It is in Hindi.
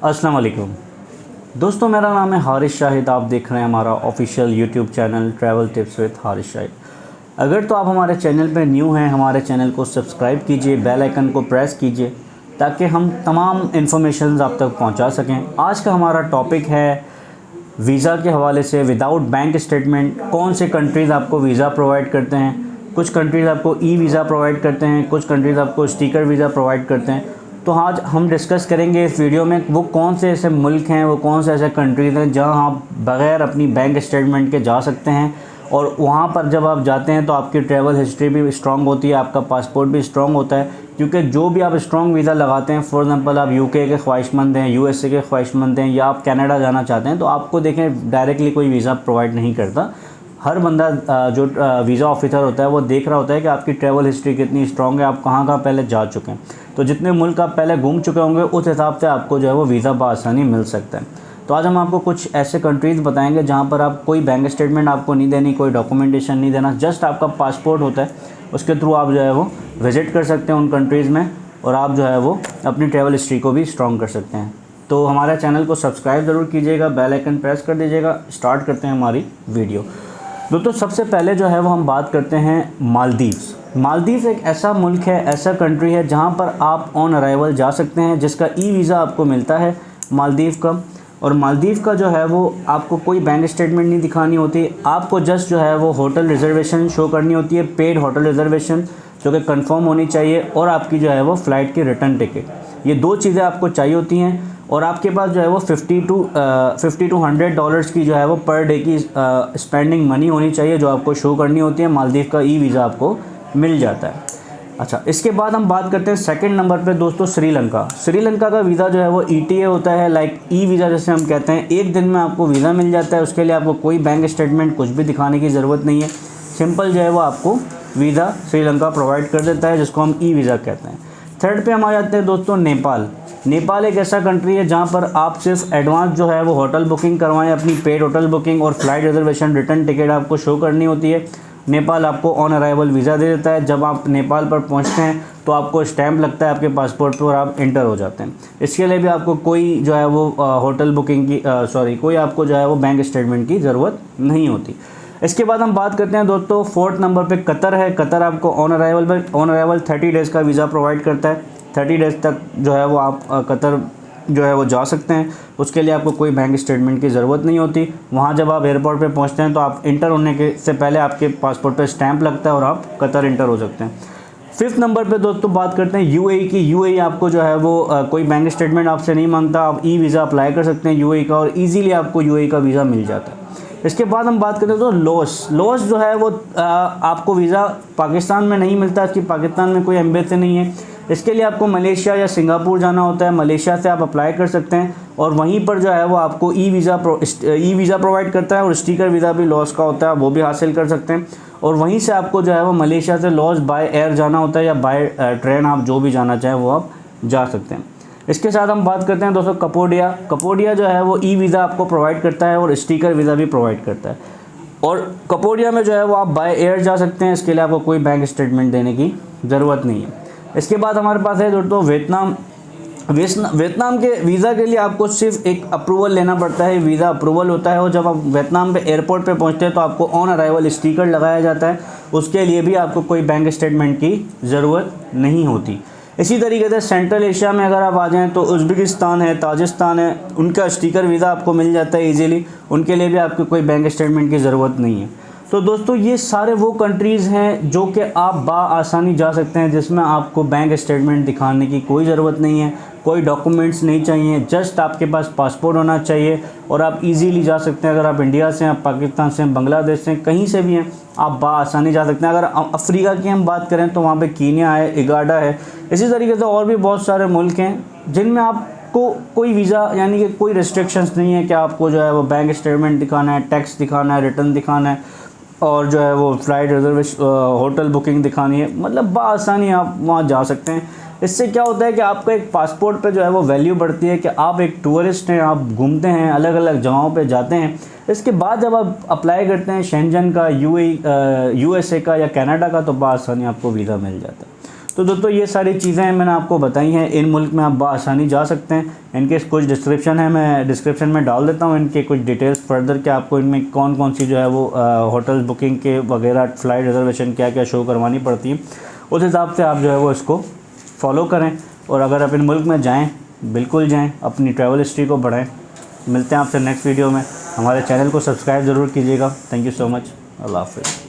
अस्सलाम वालेकुम दोस्तों, मेरा नाम है हारिस शाहिद। आप देख रहे हैं हमारा official YouTube channel travel tips with Haris Shahid. अगर तो आप हमारे चैनल पर न्यू हैं, हमारे चैनल को सब्सक्राइब कीजिए, बेल आइकन को प्रेस कीजिए ताकि हम तमाम इन्फॉर्मेशन आप तक पहुंचा सकें। आज का हमारा टॉपिक है वीज़ा के हवाले से विदाउट बैंक स्टेटमेंट कौन से कंट्रीज़ आपको वीज़ा प्रोवाइड करते हैं। कुछ कंट्रीज़ आपको ई वीज़ा प्रोवाइड करते हैं, कुछ कंट्रीज़ आपको स्टिकर वीज़ा प्रोवाइड करते हैं। तो आज हम डिस्कस करेंगे इस वीडियो में वो कौन से ऐसे मुल्क हैं, वो कौन से ऐसे कंट्रीज़ हैं जहां आप बग़ैर अपनी बैंक स्टेटमेंट के जा सकते हैं। और वहां पर जब आप जाते हैं तो आपकी ट्रैवल हिस्ट्री भी स्ट्रॉन्ग होती है, आपका पासपोर्ट भी स्ट्रॉन्ग होता है। क्योंकि जो भी आप स्ट्रॉन्ग वीज़ा लगाते हैं, फॉर एग्जांपल आप यूके के ख्वाहिशमंद हैं, यूएसए के ख्वाहिशमंद हैं, या आप कनाडा जाना चाहते हैं, तो आपको देखें डायरेक्टली कोई वीज़ा प्रोवाइड नहीं करता। हर बंदा जो वीज़ा ऑफिसर होता है वो देख रहा होता है कि आपकी ट्रैवल हिस्ट्री कितनी स्ट्रॉन्ग है, आप कहाँ कहाँ पहले जा चुके हैं। तो जितने मुल्क आप पहले घूम चुके होंगे उस हिसाब से आपको जो है वो वीज़ा बआसानी मिल सकता है। तो आज हम आपको कुछ ऐसे कंट्रीज़ बताएंगे जहाँ पर आप कोई बैंक स्टेटमेंट आपको नहीं देनी, कोई डॉक्यूमेंटेशन नहीं देना, जस्ट आपका पासपोर्ट होता है, उसके थ्रू आप जो है वो विज़िट कर सकते हैं उन कंट्रीज़ में, और आप जो है वो अपनी ट्रैवल हिस्ट्री को भी स्ट्रॉन्ग कर सकते हैं। तो हमारे चैनल को सब्सक्राइब ज़रूर कीजिएगा, बेल आइकन प्रेस कर दीजिएगा। स्टार्ट करते हैं हमारी वीडियो। दोस्तों सबसे पहले जो है वो हम बात करते हैं मालदीव्स। मालदीव्स एक ऐसा मुल्क है, ऐसा कंट्री है जहाँ पर आप ऑन अराइवल जा सकते हैं, जिसका ई वीज़ा आपको मिलता है मालदीव का। और मालदीव का जो है वो आपको कोई बैंक स्टेटमेंट नहीं दिखानी होती, आपको जस्ट जो है वो होटल रिजर्वेशन शो करनी होती है, पेड होटल रिजर्वेशन जो कि कंफर्म होनी चाहिए, और आपकी जो है वो फ़्लाइट की रिटर्न टिकट। ये दो चीज़ें आपको चाहिए होती हैं। और आपके पास जो है वो $50 to $100 की जो है वो पर डे की स्पेंडिंग मनी होनी चाहिए, जो आपको शो करनी होती है। मालदीव का ई वीज़ा आपको मिल जाता है। अच्छा, इसके बाद हम बात करते हैं सेकंड नंबर पे दोस्तों श्रीलंका। श्रीलंका का वीज़ा जो है वो ETA होता है, लाइक ई वीज़ा जैसे हम कहते हैं। एक दिन में आपको वीज़ा मिल जाता है, उसके लिए आपको कोई बैंक स्टेटमेंट कुछ भी दिखाने की ज़रूरत नहीं है। सिंपल जो है वो आपको वीज़ा श्रीलंका प्रोवाइड कर देता है, जिसको हम ई वीज़ा कहते हैं। थर्ड पे हम आ जाते हैं दोस्तों नेपाल। नेपाल एक ऐसा कंट्री है जहाँ पर आप सिर्फ एडवांस जो है वो होटल बुकिंग करवाएं, अपनी पेड होटल बुकिंग और फ्लाइट रिजर्वेशन रिटर्न टिकट आपको शो करनी होती है। नेपाल आपको ऑन अराइवल वीज़ा दे देता है। जब आप नेपाल पर पहुँचते हैं तो आपको स्टैंप लगता है आपके पासपोर्ट पर और आप इंटर हो जाते हैं। इसके लिए भी आपको कोई जो है वो होटल बुकिंग की कोई आपको जो है वो बैंक स्टेटमेंट की ज़रूरत नहीं होती। इसके बाद हम बात करते हैं दोस्तों फोर्थ नंबर पे कतर है। कतर आपको ऑन अराइवल 30 डेज़ का वीज़ा प्रोवाइड करता है। 30 डेज़ तक जो है वो आप कतर जो है वो जा सकते हैं। उसके लिए आपको कोई बैंक स्टेटमेंट की ज़रूरत नहीं होती। वहाँ जब आप एयरपोर्ट पे पहुँचते हैं तो आप इंटर होने के से पहले आपके पासपोर्ट पे स्टैंप लगता है और आप कतर इंटर हो सकते हैं। फिफ्थ नंबर पे दोस्तों बात करते हैं UAE की। UAE आपको जो है वो कोई बैंक स्टेटमेंट आपसे नहीं मांगता, आप ई वीज़ा अप्लाई कर सकते हैं UAE का, और ईज़िली आपको UAE का वीज़ा मिल जाता है। इसके बाद हम बात करते हैं तो लोस जो है वो आपको वीज़ा पाकिस्तान में नहीं मिलता, इसकी पाकिस्तान में कोई एम्बेसी नहीं है। इसके लिए आपको मलेशिया या सिंगापुर जाना होता है। मलेशिया से आप अप्लाई कर सकते हैं और वहीं पर जो है वो आपको ई वीज़ा प्रोवाइड करता है, और स्टिकर वीज़ा भी लॉस का होता है, वो भी हासिल कर सकते हैं। और वहीं से आपको जो है वो मलेशिया से लॉस बाय एयर जाना होता है, या बाय ट्रेन, आप जो भी जाना चाहें वो आप जा सकते हैं। इसके साथ हम बात करते हैं दोस्तों कपोडिया जो है वो ई वीज़ा आपको प्रोवाइड करता है और स्टिकर वीज़ा भी प्रोवाइड करता है। और कपोडिया में जो है वो आप बाय एयर जा सकते हैं। इसके लिए आपको कोई बैंक स्टेटमेंट देने की ज़रूरत नहीं है। इसके बाद हमारे पास है दोस्तों वियतनाम के वीज़ा के लिए आपको सिर्फ एक अप्रूवल लेना पड़ता है, वीज़ा अप्रूवल होता है। और जब आप वियतनाम पे एयरपोर्ट पे पहुंचते हैं तो आपको ऑन अराइवल स्टिकर लगाया जाता है, उसके लिए भी आपको कोई बैंक स्टेटमेंट की ज़रूरत नहीं होती। इसी तरीके से सेंट्रल एशिया में अगर आप आ जाएँ तो उज़्बेकिस्तान है, ताजिस्तान है, उनका स्टिकर वीज़ा आपको मिल जाता है ईज़िली, उनके लिए भी आपको कोई बैंक स्टेटमेंट की ज़रूरत नहीं है। तो दोस्तों ये सारे वो कंट्रीज़ हैं जो कि आप आसानी जा सकते हैं, जिसमें आपको बैंक स्टेटमेंट दिखाने की कोई ज़रूरत नहीं है, कोई डॉक्यूमेंट्स नहीं चाहिए, जस्ट आपके पास पासपोर्ट होना चाहिए और आप इजीली जा सकते हैं। अगर आप इंडिया से हैं, आप पाकिस्तान से हैं, बांग्लादेश से हैं, कहीं से भी हैं, आप आसानी जा सकते हैं। अगर अफ्रीका की हम बात करें तो वहाँ पे कीनिया है, इगाडा है, इसी तरीके से और भी बहुत सारे मुल्क हैं जिनमें आपको कोई वीज़ा यानी कि कोई रिस्ट्रिक्शंस नहीं है कि आपको जो है वो बैंक स्टेटमेंट दिखाना है, टैक्स दिखाना है, रिटर्न दिखाना है, और जो है वो फ्लाइट रिजर्वेशन होटल बुकिंग दिखानी है। मतलब बआसानी आप वहाँ जा सकते हैं। इससे क्या होता है कि आपका एक पासपोर्ट पे जो है वो वैल्यू बढ़ती है कि आप एक टूरिस्ट हैं, आप घूमते हैं, अलग अलग जगहों पे जाते हैं। इसके बाद जब आप अप्लाई करते हैं शेंजन का, USA का या कनाडा का, तो बआसानी आपको वीज़ा मिल जाता है। तो दोस्तों ये सारी चीज़ें मैंने आपको बताई हैं। इन मुल्क में आप बआसानी जा सकते हैं। इनके कुछ डिस्क्रिप्शन है, मैं डिस्क्रिप्शन में डाल देता हूँ इनके कुछ डिटेल्स फर्दर कि आपको इनमें कौन कौन सी जो है वो होटल बुकिंग के वगैरह, फ़्लाइट रिजर्वेशन क्या क्या शो करवानी पड़ती है। उस हिसाब से आप जो है वो इसको फॉलो करें और अगर आप इन मुल्क में जाएँ बिल्कुल जाएँ, अपनी ट्रैवल हिस्ट्री को बढ़ाएँ। मिलते हैं आपसे नेक्स्ट वीडियो में। हमारे चैनल को सब्सक्राइब ज़रूर कीजिएगा। Thank you so much. अल्लाह हाफ़िज़।